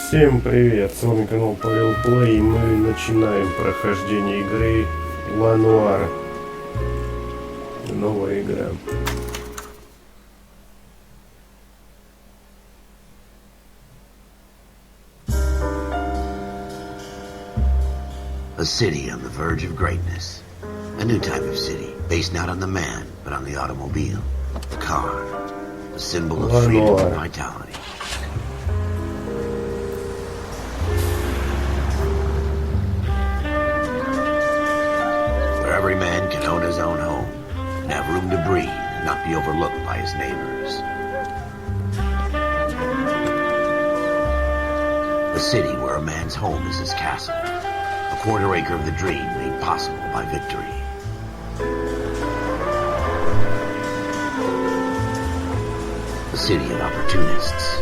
Всем привет, с вами канал Павел Плей, и мы начинаем прохождение игры Нуар. Новая игра. A city on the verge of greatness. A new type of city, based not on the man, but on the automobile. The car. A symbol of freedom and vitality. Where every man can own his own home, and have room to breathe, and not be overlooked by his neighbors. A city where a man's home is his castle. A quarter acre of the dream made possible by victory. A city of opportunists.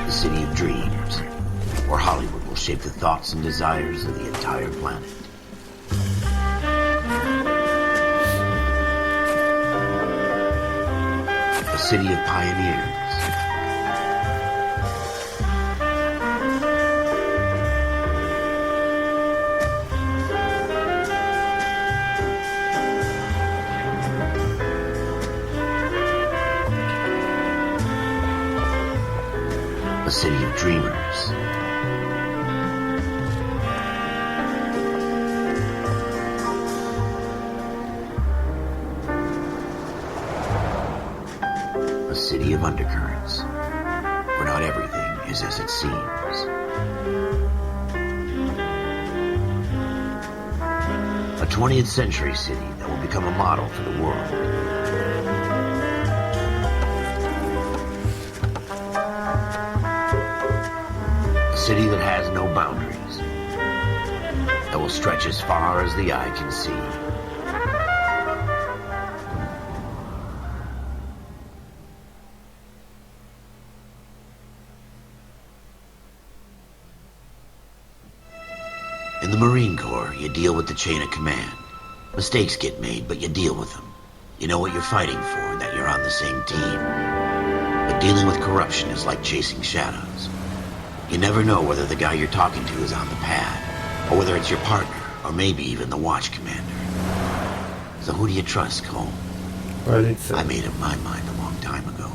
A city of dreams, where Hollywood will shape the thoughts and desires of the entire planet. A city of pioneers. A city of dreamers. A city of undercurrents, where not everything is as it seems. A 20th century city that will become a model for the world. A city that has no boundaries, that will stretch as far as the eye can see. In the Marine Corps, you deal with the chain of command. Mistakes get made, but you deal with them. You know what you're fighting for, and that you're on the same team. But dealing with corruption is like chasing shadows. You never know whether the guy you're talking to is on the pad, or whether it's your partner, or maybe even the watch commander. So who do you trust, Cole? I made up my mind a long time ago.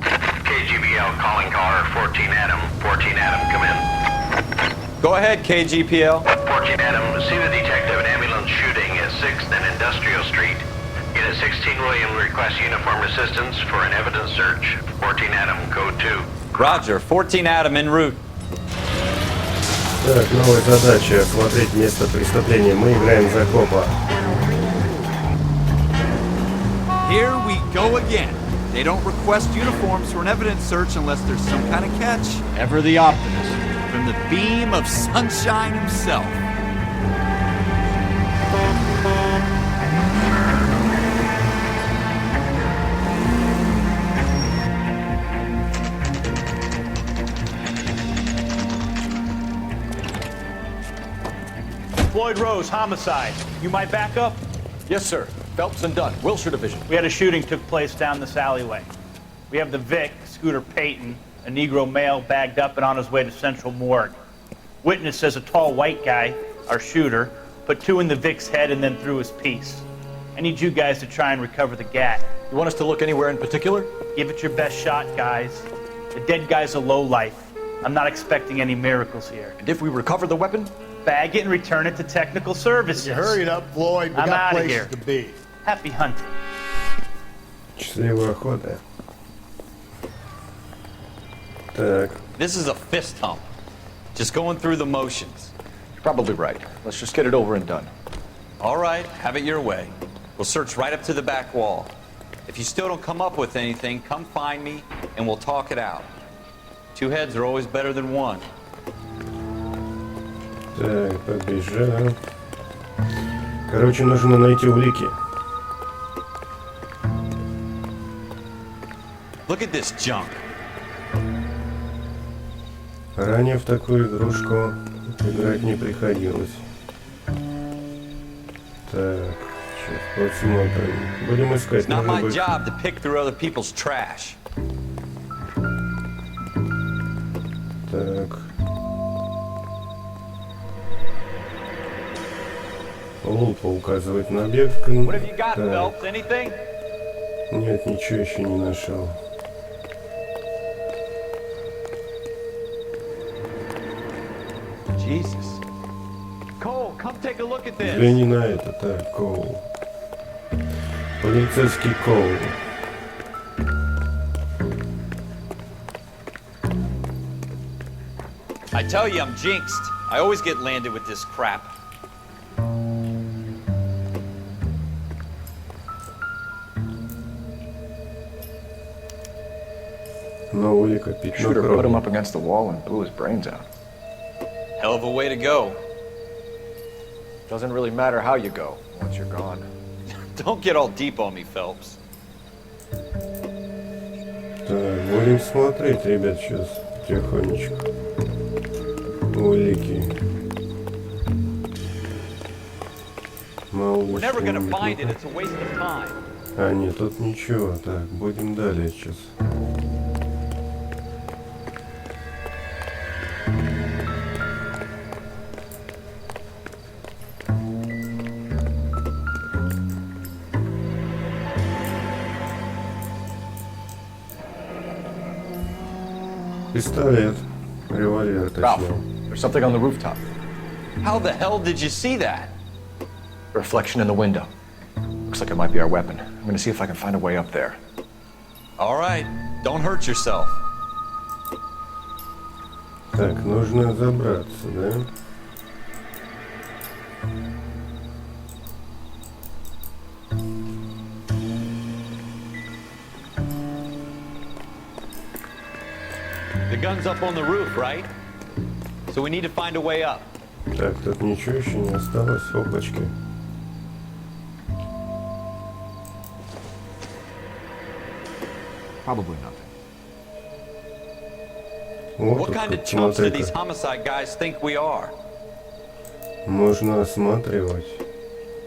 KGBL calling caller 14 Adam. 14 Adam, come in. Go ahead, KGPL. 14 Adam, see the detective, an ambulance shooting at 6th and Industrial Street. Unit 16 William requests uniformed assistance for an evidence search. 14 Adam, code 2. Roger, 14 Adam en route. Так, новая задача — осмотреть место преступления. Мы играем за копа. Here we go again. They don't request uniforms for an evidence search unless there's some kind of catch. Ever the optimist. From the beam of sunshine himself. Floyd Rose, homicide. You might back up? Yes, sir. Phelps and Dunn, Wilshire Division. We had a shooting took place down this alleyway. We have the Vic, Scooter Payton, a Negro male bagged up and on his way to Central Morgue. Witness says a tall white guy, our shooter, put 2 in the Vic's head and then threw his piece. I need you guys to try and recover the gat. You want us to look anywhere in particular? Give it your best shot, guys. The dead guy's a lowlife. I'm not expecting any miracles here. And if we recover the weapon? Bag it and return it to technical services. You hurry it up, Floyd. We I'm got outta places here. to be. Happy hunting. Счастливой охоты. Так. This is a fist hump. Just going through the motions. Probably right. Let's just get it over and done. All right, have it your way. We'll search right up to the back wall. If you still don't come up with anything, come find me and we'll talk it out. Two heads are always better than one. Так, побежал. Короче, нужно найти улики. Look at this junk. Ранее в такую игрушку играть не приходилось. Так, сейчас посмотрим. Будем искать It's not my новых. job to pick through other people's trash. Так. Лупа указывает на объект. What have you got, Так. Phelps? Anything? Нет, ничего еще не нашел. Jesus. Cole, come take a look at this. Взгляни на это, так, Коул. Полицейский Коул. I tell you, I'm jinxed. I always get landed with this crap. Но улика пятно Shooter put him крови. up against the wall and blew his brains out. Hell of a way to go. Doesn't really matter how you go once you're gone. Don't get all deep on me, Phelps. Так, будем смотреть, ребят, сейчас тихонечко. Улики. Мало We're never gonna что-нибудь. find it. It's a waste of time. А, нет, тут ничего. Так, будем далее сейчас. Пистолет. Револьвер, Ralph, точнее. there's something on the rooftop. How the hell did you see that? Reflection in the window. Looks like it might be our weapon. I'm gonna see if I can find a way up there. All right, don't hurt yourself. Так, нужно забраться, да? The gun's up on the roof, right? So we need to find a way up. Так, тут ничего еще не осталось. Опачки. Probably nothing. Вот What тут, kind of как, chumps do these смотри-ка. homicide guys think we are? Можно осматривать.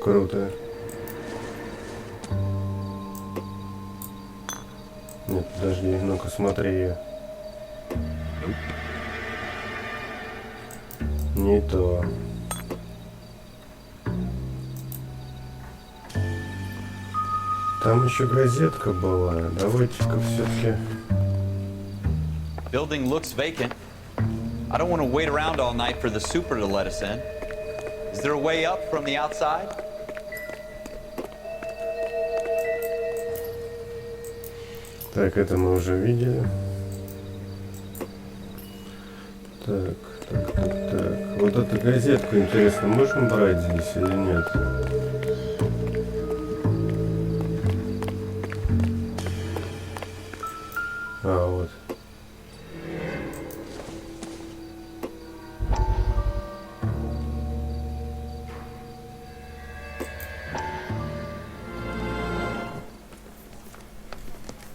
Круто. Нет, подожди, ну-ка смотри ее. Не то. Там еще газетка была. Давайте-ка все-таки. Building looks vacant. I don't want to wait around all night for the super to let us in. Is there a way up from the outside? Так, это мы уже видели. Так. Вот эту газетку, интересно, можем брать здесь или нет? А, вот.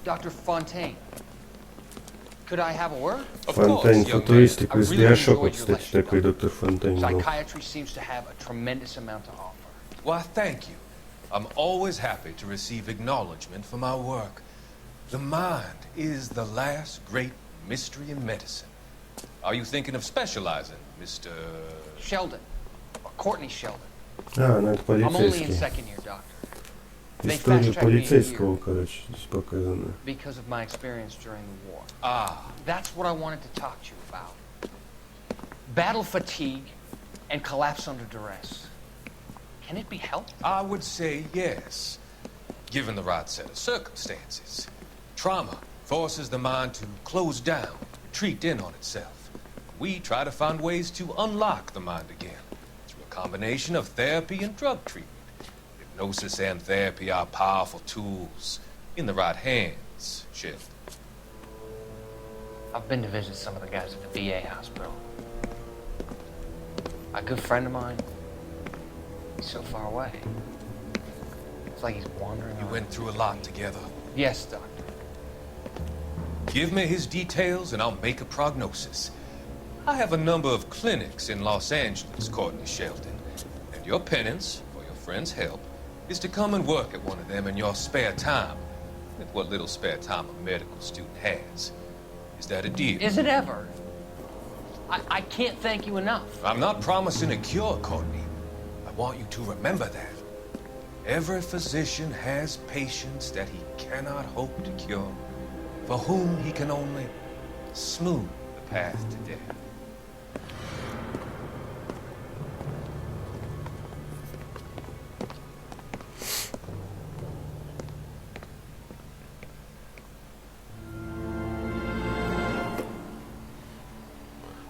Dr. Fontaine, could I have a word? Фонтайн футуристик из Биошока, кстати, такой доктор Фонтайн был. Psychiatry seems to have a tremendous amount to offer. Why, thank you. I'm always happy to receive acknowledgement for my work. The mind is the last great mystery in medicine. Are you thinking of specializing, Mr. Sheldon, or Courtney Sheldon. А, ну это I'm only in полицейский. second year, doctor. История полицейского, короче, здесь показана. Because of my experience during the war. Ah, That's what I wanted to talk to you about. Battle fatigue and collapse under duress. Can it be helped? I would say yes, given the right set of circumstances. Trauma forces the mind to close down, retreat in on itself. We try to find ways to unlock the mind again. combination of therapy and drug treatment. Hypnosis and therapy are powerful tools in the right hands, Sheriff. I've been to visit some of the guys at the VA hospital. A good friend of mine, he's so far away. It's like he's wandering You around. went through a lot together. Yes, Doctor. Give me his details and I'll make a prognosis. I have a number of clinics in Los Angeles, Courtney Shelton, and your penance, for your friend's help, is to come and work at one of them in your spare time, with what little spare time a medical student has. Is that a deal? Is it ever? I can't thank you enough. I'm not promising a cure, Courtney. I want you to remember that. Every physician has patients that he cannot hope to cure, for whom he can only smooth the path to death.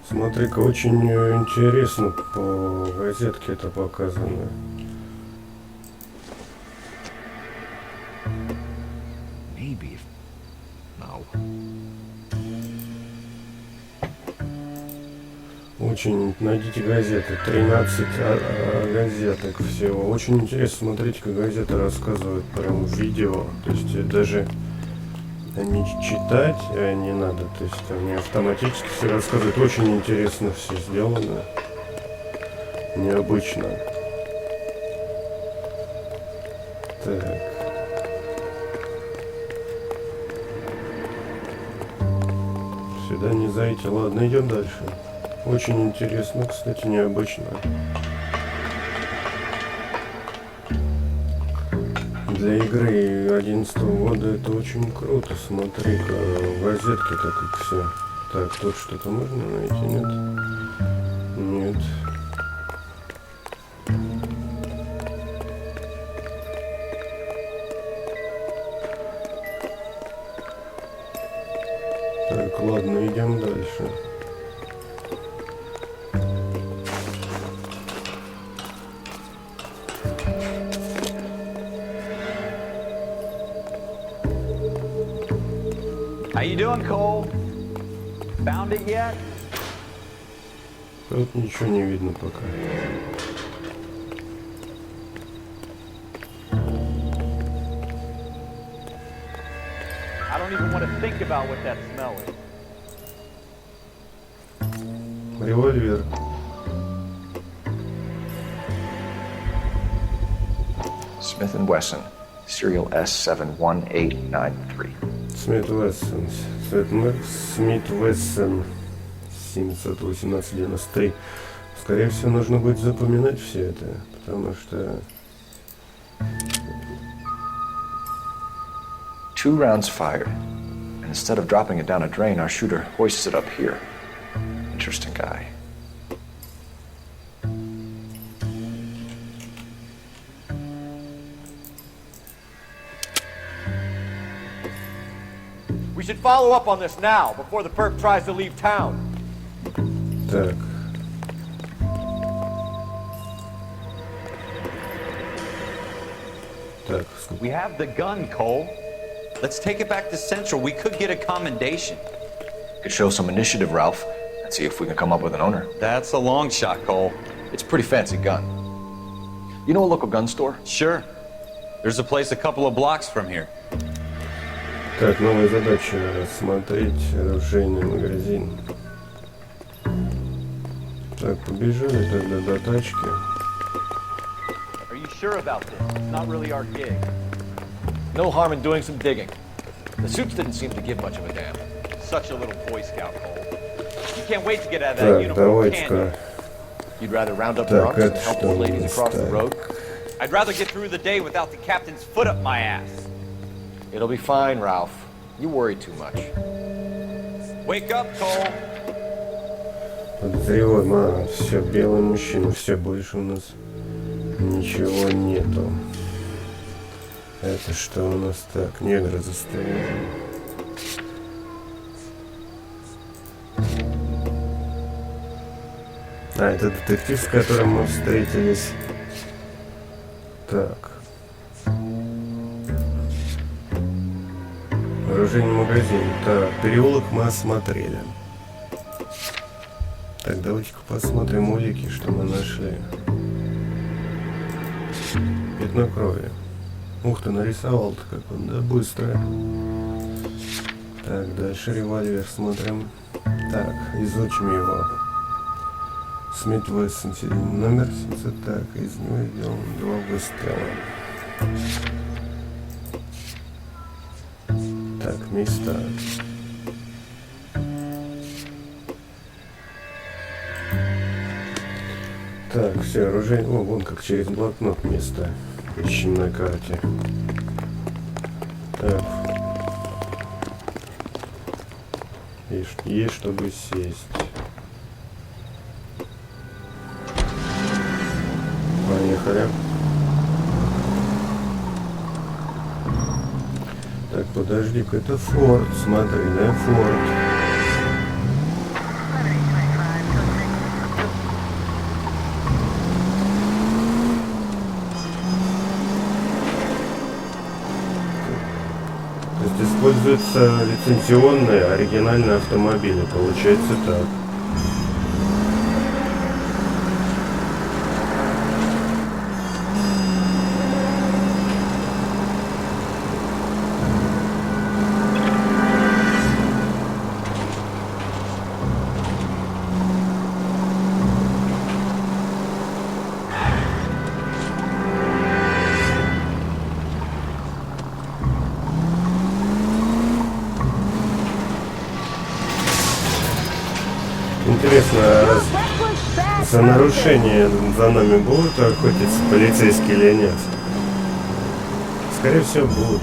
Смотри-ка, очень интересно по газетке это показано. Maybe. No. Очень, найдите газеты, 13 газеток всего. Очень интересно, смотрите, как газеты рассказывают прям в видео. То есть даже не читать не надо, то есть они автоматически все рассказывают. Очень интересно все сделано, необычно. Так. Сюда не зайти. Ладно, идем дальше. Очень интересно, кстати, необычно. Для игры 11-го года это очень круто. Смотри-ка, в газетке-то как все. Так, тут что-то можно найти, нет? Нет. Так, ладно, идем дальше. How you doing, Cole? Found it yet? Тут ничего не видно пока. I don't even want to think about what that smell is. Револьвер. Smith & Wesson, serial S71893. Смит Вессон. Смит Вессон 718-93. Скорее всего, нужно будет запоминать все это, потому что... 2 rounds fired. And instead of dropping it down a drain, our shooter hoists it up here. Interesting guy. We should follow up on this now, before the perp tries to leave town. Так. Так, We have the gun, Cole. Let's take it back to Central. We could get a commendation. Could show some initiative, Ralph, and see if we can come up with an owner. That's a long shot, Cole. It's a pretty fancy gun. You know a local gun store? Sure. There's a place a couple of blocks from here. Так, новая задача — смотреть оружейный магазин. Так, побежали тогда до тачки. Are you sure about this? It's not really our gig. No harm in doing some digging. The suits didn't seem to give much of a damn. Such a little Boy Scout, Cole. You can't wait to get out of that Так, uniform, can you? давайте-ка. You'd rather round up Так, drunks than это help что old у ladies нас across the так? road? I'd rather get through the day without the captain's foot up my ass. It'll be fine, Ralph. You worry too much. Wake up, Cole. Подозреваем, все, белый мужчина, все, больше у нас ничего нету. Это что у нас так? Негры застрелили. А, это детектив, с которым мы встретились. Так. Оружейный магазин. Так, переулок мы осмотрели. Так, давайте-ка посмотрим улики, что мы нашли. Пятно крови. Ух ты, нарисовал-то как он, да, быстро. Так, дальше револьвер смотрим. Так, изучим его. Смит Вессон, номер 70. Так, из него сделан 2 выстрела. Так, места. Так, все, оружие. О, вон как через блокнот место. Ищем на карте. Так. Есть, чтобы сесть. Поехали. Так, подожди-ка, это Форд, смотри, да, Форд. То есть используются лицензионные, оригинальные автомобили, получается так. Интересно, за нарушение за нами будут охотиться полицейские или нет? Скорее всего, будут.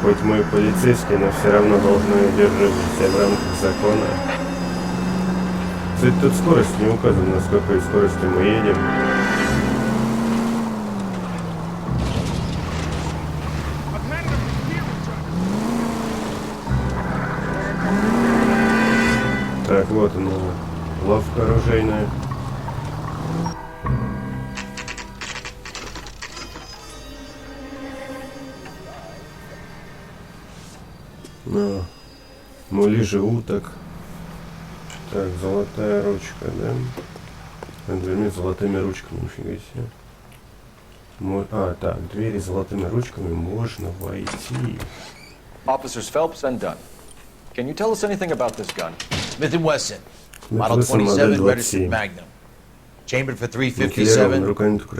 Хоть мы и полицейские, но все равно должны держать себя в рамках закона. Кстати, тут скорость не указана, с какой скоростью мы едем. Так, вот она, лавка оружейная. Ну, мули уток. Так, золотая ручка, да? Дверьми с золотыми ручками, нифига себе. Так, двери с золотыми ручками можно войти. Officers Phelps and Dunn. Can you tell us anything about this gun? Smith & Wesson, Model Model 27, 27, registered Magnum. Chambered for 357,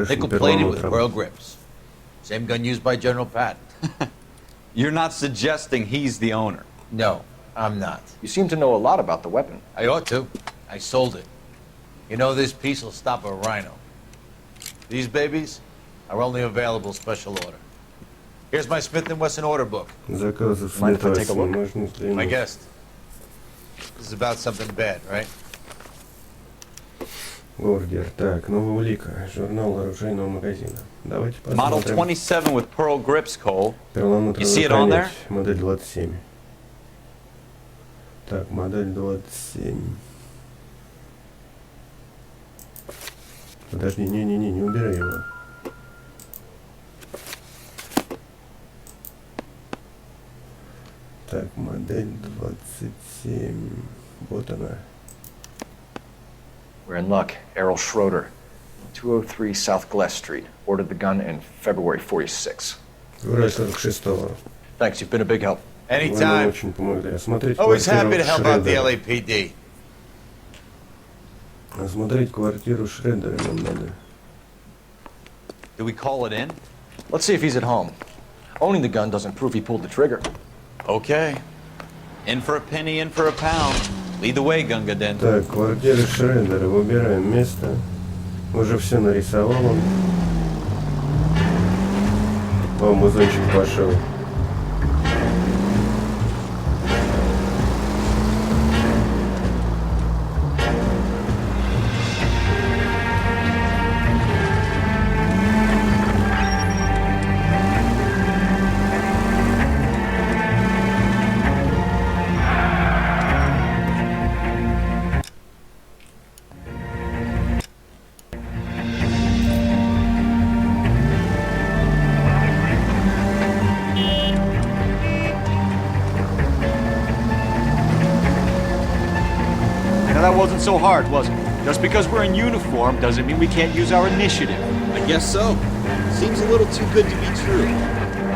nickel-plated with pearl grips. Same gun used by General Patton. You're not suggesting he's the owner? No, I'm not. You seem to know a lot about the weapon. I ought to. I sold it. You know, this piece will stop a rhino. These babies are only available special order. Here's my Smith & Wesson order book. Заказы в Mind if I take a Смит-Вессон look? можно My взглянуть. guest. This is about something bad, right? Ордер. Так, новая улика. Журнал оружейного магазина. Давайте Model посмотрим. 27 with pearl grips, Cole. You see Перламутровая it on there? рукоять. Модель 27. Так, модель 27. Подожди, не убирай его. Так, модель 27. Вот она. We're in luck. Errol Schroeder, 203 South Glass Street. Ordered the gun in February 46. Февраль 46-го. Thanks, you've been a big help. Вы нам Anytime. очень помогли. Осмотреть Always квартиру happy to help out the Шредера. LAPD. Осмотреть квартиру Шредера нам надо. Do we call it in? Let's see if he's at home. Owning the gun doesn't prove he pulled the trigger. Okay. In for a penny, in for a pound. Lead the way, Gunga Din. Так, квартира Шредера. Выбираем место. Уже все нарисовал он. О, музончик пошел. so hard, was it? Just because we're in uniform doesn't mean we can't use our initiative. I guess so. Seems a little too good to be true.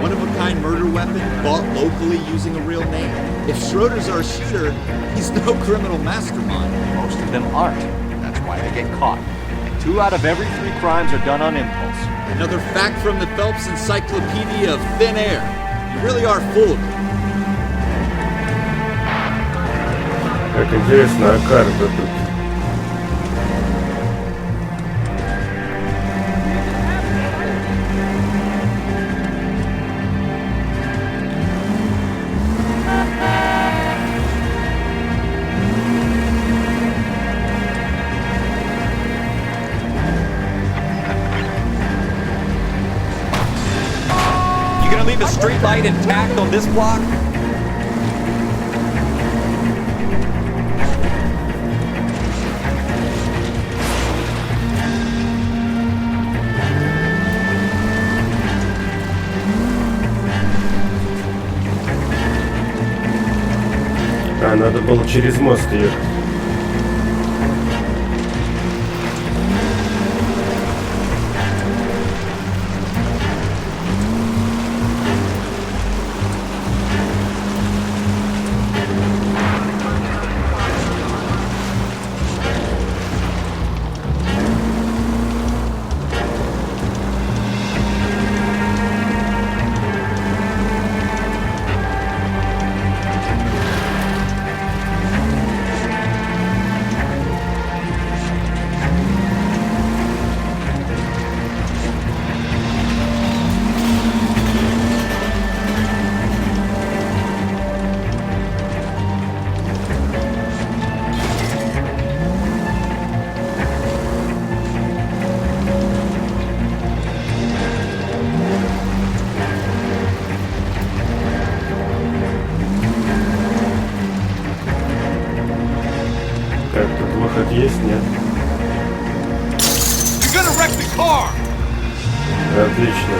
One-of-a-kind murder weapon bought locally using a real name. If Schroeder's our shooter, he's no criminal mastermind. Most of them aren't. That's why they get caught. 2 out of every 3 crimes are done on impulse. Another fact from the Phelps Encyclopedia of Thin Air. You really are full of it. Как интересная карта тут. Leave a street light intact on this block? А, надо было через мост ехать. Есть, нет? Отлично.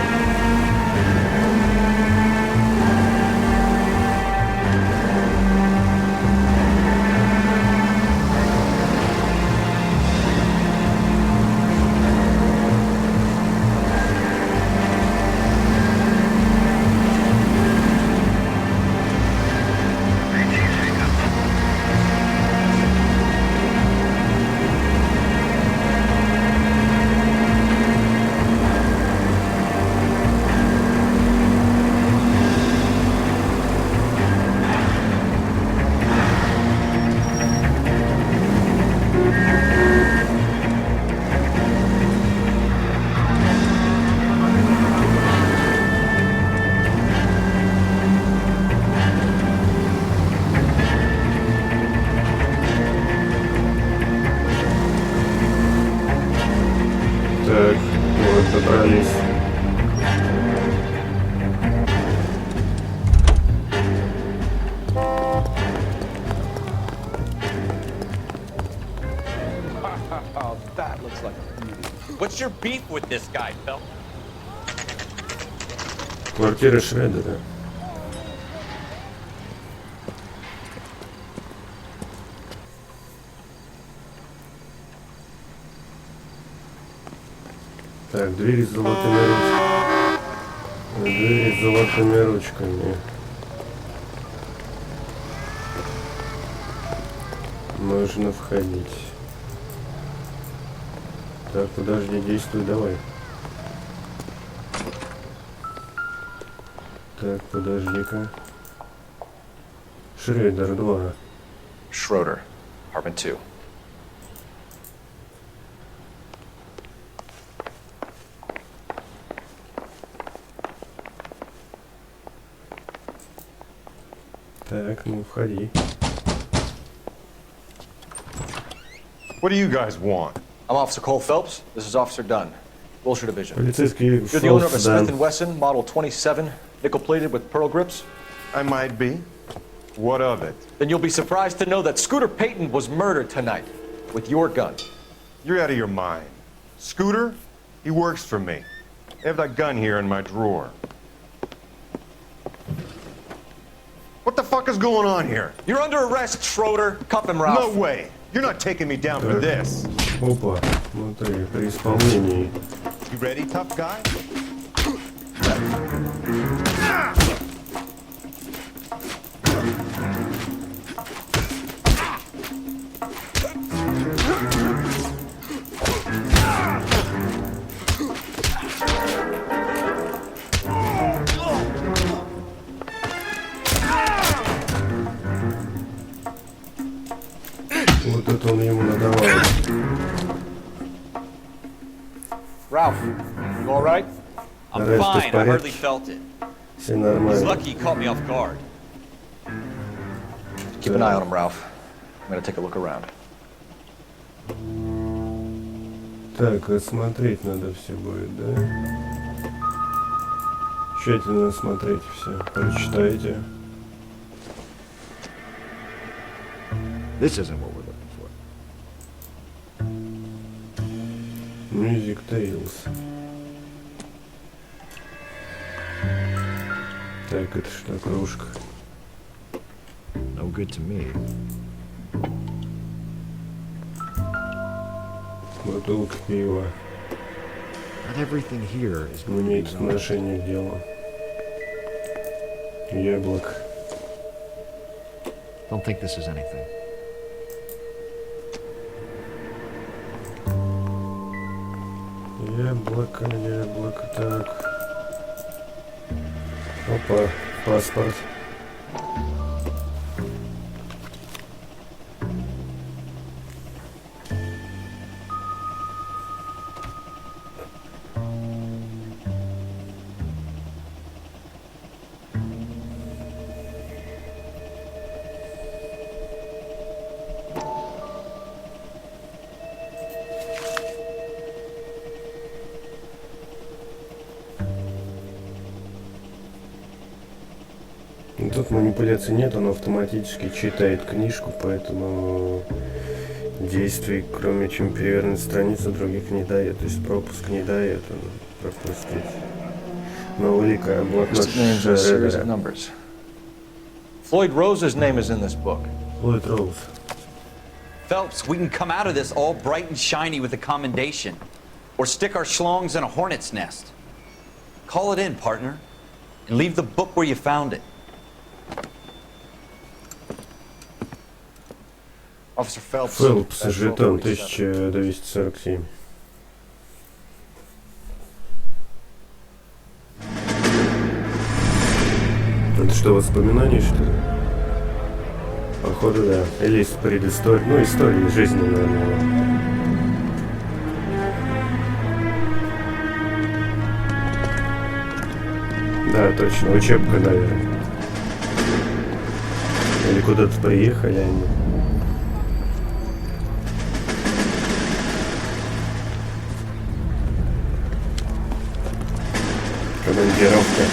Так, вот, добрались. Oh, that looks like a beauty. What's your beef with this guy, Phil? Квартира Шредера. Так, двери с золотыми ручками. Двери с золотыми ручками. Можно входить. Так, подожди, действуй, давай. Так, подожди-ка. Шредер 2. Schroeder, apartment 2. Так, ну входи. What do you guys want? I'm Officer Cole Phelps. This is Officer Dunn, Wilshire Division. Полицейский You're the owner of a Фелпс, Smith да. & Wesson Model 27, nickel-plated with pearl grips? I might be. What of it? Then you'll be surprised to know that Scooter Payton was murdered tonight with your gun. You're out of your mind. Scooter? He works for me. I have that gun here in my drawer. What the fuck is going on here? You're under arrest, Schroeder. Cuff him, Ralph. No way. You're not taking me down for this. Опа, смотри, при исполнении. You ready, tough guy? Вот это он ему надавал. Ralph, you all right? I'm Rest fine. is I hardly порядке. felt it. Все He's нормально. lucky he caught me off guard. Keep an eye on him, Ralph. I'm gonna take a look around. Так, осмотреть надо все будет, да? Тщательно осмотреть все. Прочитайте. This isn't what we're looking for. Music Tales. Так, это что, кружка? No good to me. Бутылка пива. Not everything here is Не going to имеет be отношения к делу. Яблок. Don't think this is anything. Яблоко, яблоко, так. Опа, паспорт. Тут манипуляций нет, он автоматически читает книжку, поэтому действий, кроме чем перевернуть страницу, других не дает. То есть пропуск не дает, он пропустит. Но улика блокнот Listed names are a series of Шерлока. numbers. Floyd Rose's name is in this book. Флойд Роуз. Phelps, we can come out of this all bright and shiny with a commendation. Or stick our schlongs in a hornet's nest. Call it in, partner. And leave the book where you found it. Officer Phelps. Фелпс, that's жетон 1247. 1247. Это что, воспоминания, что ли? Походу, да. Или из предыстории. Ну, истории жизни, наверное. Да, точно. Учебка, наверное. Или куда-то приехали они. Командировка.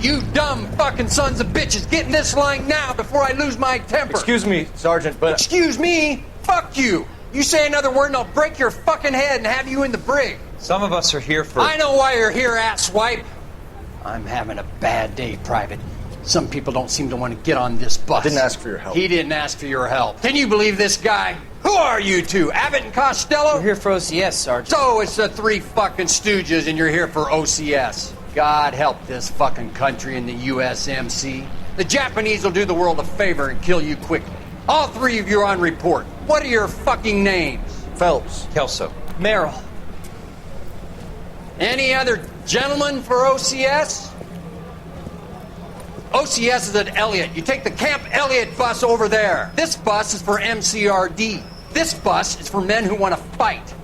You dumb fucking sons of bitches, get in this line now before I lose my temper. Excuse me, Sergeant, but... Excuse me? Fuck you. You say another word and I'll break your fucking head and have you in the brig. Some of us are here for... I know why you're here, asswipe. I'm having a bad day, Private. Some people don't seem to want to get on this bus. Didn't ask for your help. He didn't ask for your help. Can you believe this guy? Who are you two? Abbott and Costello? We're here for OCS, Sergeant. So it's the three fucking stooges and you're here for OCS. God help this fucking country and the USMC. The Japanese will do the world a favor and kill you quickly. All three of you are on report. What are your fucking names? Phelps. Kelso. Merrill. Any other gentlemen for OCS? OCS is at Elliott. You take the Camp Elliott bus over there. This bus is for MCRD. This bus is for men who want to fight.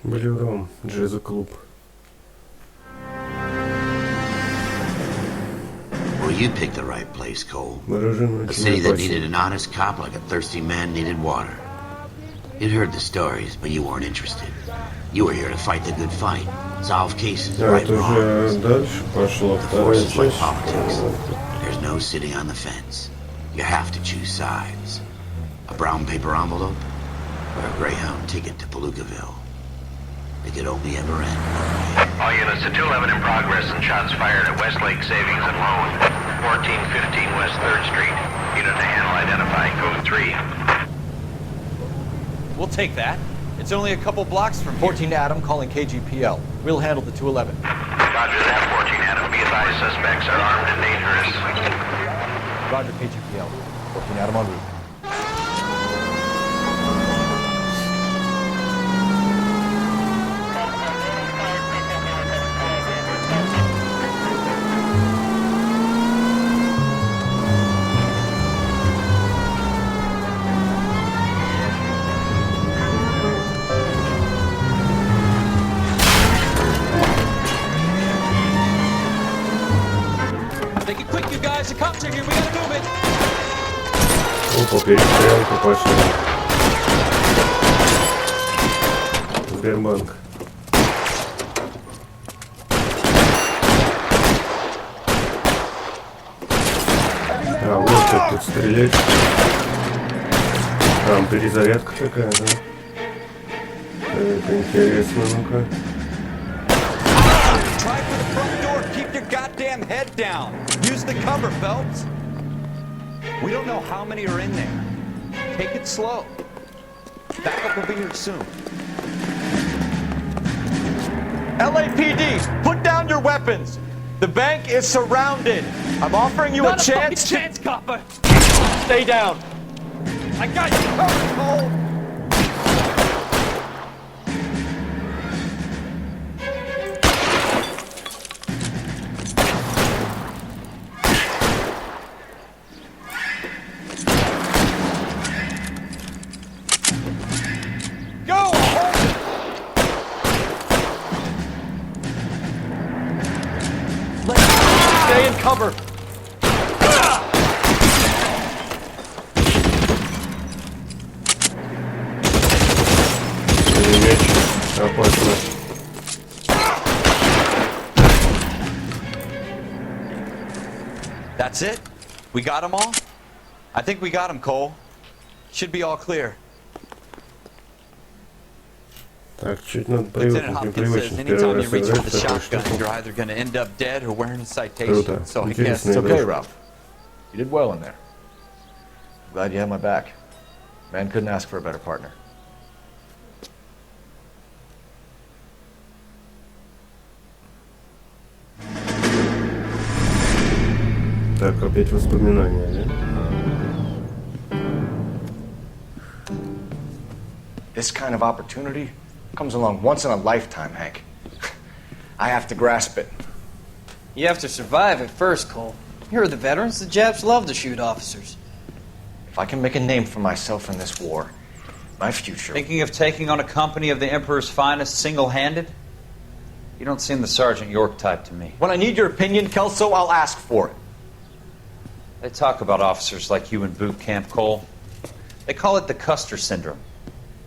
Блюром, джазо-клуб. Well, you picked the right place, Cole. Вооруженный A city that needed an honest cop like a thirsty man needed water. You'd heard the stories, but you weren't interested. You were here to fight the good fight, solve cases, Да, right это уже wrongs. дальше пошло. The Вторая forces like часть. politics. There's no sitting on the fence. You have to choose sides. A brown paper envelope or a Greyhound ticket to Palookaville. It could only ever end one way. All units to 211 in progress and shots fired at Westlake Savings and Loan, 1415 West 3rd Street. Unit to handle identifying code 3. We'll take that. It's only a couple blocks from here. 14 Adam calling KGPL. We'll handle the 211. Roger that, 14 Adam. Be advised, suspects are armed and dangerous. Roger, KGPL. 14 Adam en route. Опа, перестрелка пошла. Сбербанк. А, вот как тут стрелять. Там перезарядка такая, да? Так, интересно, ну-ка. Try for the front door. Keep your goddamn head down. Use the cover, Phelps. We don't know how many are in there. Take it slow. Backup will be here soon. LAPD, put down your weapons. The bank is surrounded. I'm offering you a chance. Chance, copper. Stay down. I got you covered, Cole. Stay in cover. Опасно. That's it? We got them all? I think we got them, Cole. Should be all clear. Так, чуть надо Lieutenant привыкнуть, Hopkins says непривычно anytime первый you раз reach for играть the в такую shotgun, штуку. you're either going to end up dead or wearing a Круто. citation. So I guess Интересная It's okay, игрушка. Ralph. You did well in there. Glad you had my back. Man couldn't ask for a better partner. Так, опять воспоминания, да? This kind of opportunity comes along once in a lifetime, Hank. I have to grasp it. You have to survive it first, Cole. Here are the veterans. The Japs love to shoot officers. If I can make a name for myself in this war, my future... Thinking of taking on a company of the Emperor's finest single-handed? You don't seem the Sergeant York type to me. When I need your opinion, Kelso, I'll ask for it. They talk about officers like you in boot camp, Cole. They call it the Custer Syndrome.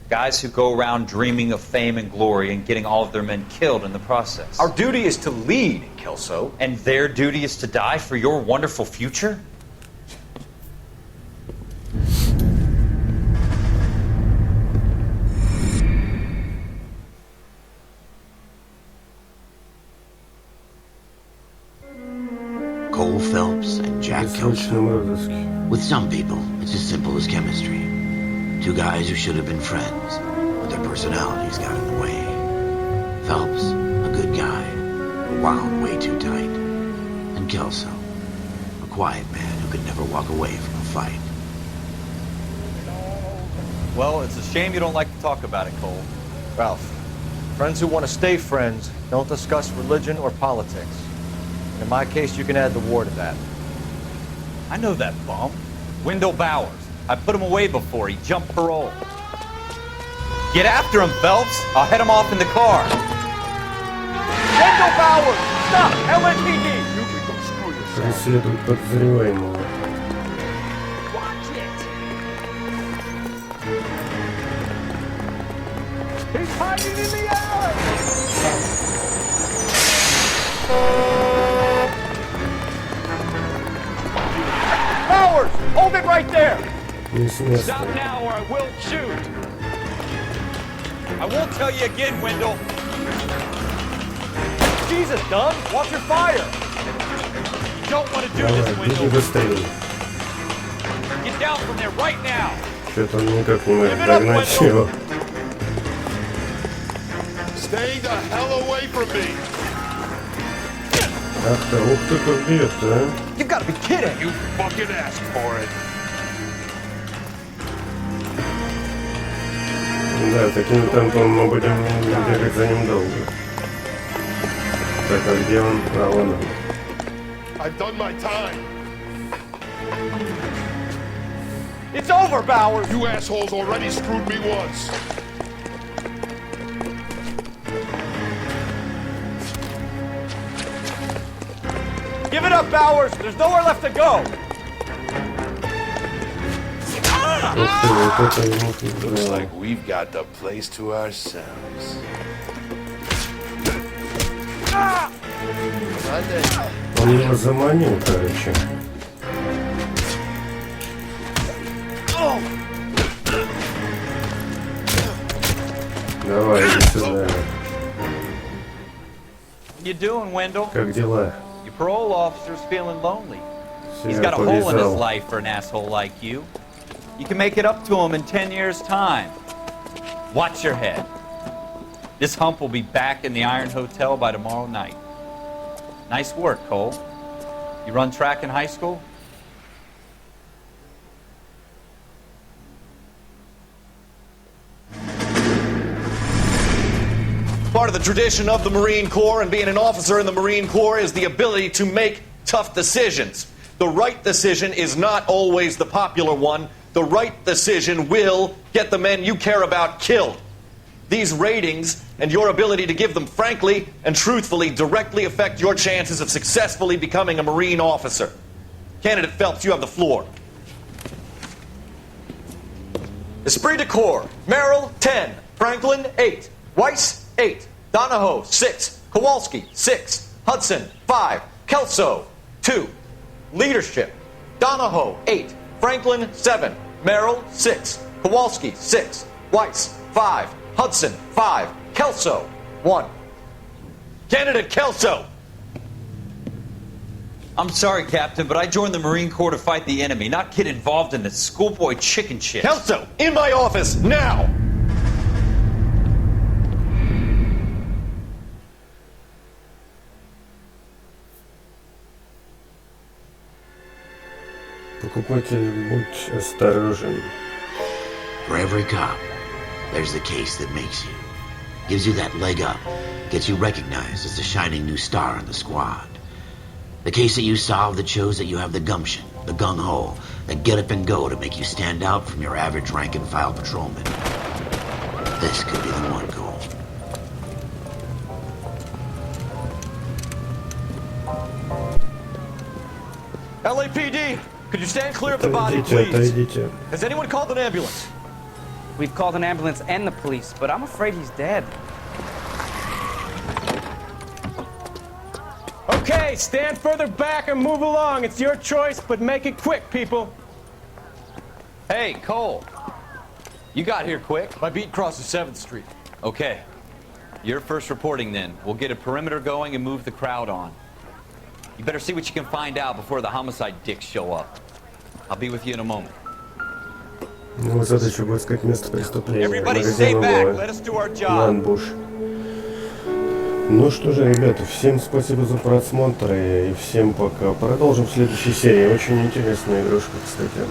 Guys who go around dreaming of fame and glory and getting all of their men killed in the process. Our duty is to lead, Kelso. And their duty is to die for your wonderful future? Cole Phelps and Jack Kelso. With some people, it's as simple as chemistry. Two guys who should have been friends, but their personalities got in the way. Phelps, a good guy, wound way too tight. And Kelso, a quiet man who could never walk away from a fight. Well, it's a shame you don't like to talk about it, Cole. Ralph, friends who want to stay friends don't discuss religion or politics. In my case, you can add the war to that. I know that bum. Wendell Bowers. I put him away before. He jumped parole. Get after him, Phelps. I'll head him off in the car. Wendell Bowers! Stop! LAPD! Преследуют подозреваемого. He's hiding in the alley! Bowers! Hold it right there. Не с места. Stop now or I will shoot. I won't tell you again, Wendell. Jesus, Dunn, watch your fire. You don't want to do Давай, this, беги Wendell. быстрее. Get down from there right now. Что-то он никак не может догнать его. Stay the hell away from me. Ах-то, ух ты, как бьет-то, а? You gotta be kidding. You fucking asked for it. Да, таким темпом мы будем бегать за ним долго. Так, а где он? А, вон он. I've done my time. It's over, Bowers. You assholes already screwed me once. Give it up, Bowers. There's nowhere left to go. Ух ты, вот это ему Looks да. like we've got the place to ourselves. Он его заманил, короче. Давай, иди сюда. You doing, Wendell? Как дела? Your parole officer's feeling lonely. He's Себя got a hole in his повязал. life for an asshole like you. You can make it up to him in 10 years' time. Watch your head. This hump will be back in the Iron Hotel by tomorrow night. Nice work, Cole. You run track in high school? Part of the tradition of the Marine Corps and being an officer in the Marine Corps is the ability to make tough decisions. The right decision is not always the popular one. The right decision will get the men you care about killed. These ratings and your ability to give them frankly and truthfully directly affect your chances of successfully becoming a Marine officer. Candidate Phelps, you have the floor. Esprit de Corps, Merrill, 10. Franklin, 8. Weiss, 8. Donahoe, 6. Kowalski, 6. Hudson, 5. Kelso, 2. Leadership, Donahoe, 8. Franklin, 7. Merrill, 6. Kowalski, 6. Weiss, 5. Hudson, 5. Kelso, 1. Candidate Kelso! I'm sorry, Captain, but I joined the Marine Corps to fight the enemy, not get involved in this schoolboy chicken shit. Kelso, in my office, now! Покупатель, будь осторожен. For every cop, there's the case that makes you. Gives you that leg up. Gets you recognized as the shining new star in the squad. The case that you solve that shows that you have the gumption, the gung-ho, the get up and go to make you stand out from your average rank-and-file patrolman. This could be the one, Cole. LAPD, could you stand clear of the body, Отойдите, please? отойдите. Has anyone called an ambulance? We've called an ambulance and the police, but I'm afraid he's dead. Okay, stand further back and move along. It's your choice, but make it quick, people. Hey, Cole. You got here quick. My beat crosses 7th Street. Okay. You're first reporting then. We'll get a perimeter going and move the crowd on. You better see what you can find out before the homicide dicks show up. I'll be with you in a moment. Его задача будет искать место преступления. Everybody stay back. Магазин Let us do our на job. амбуш. Ну что же, ребята, всем спасибо за просмотр и всем пока. Продолжим в следующей серии. Очень интересная игрушка, кстати.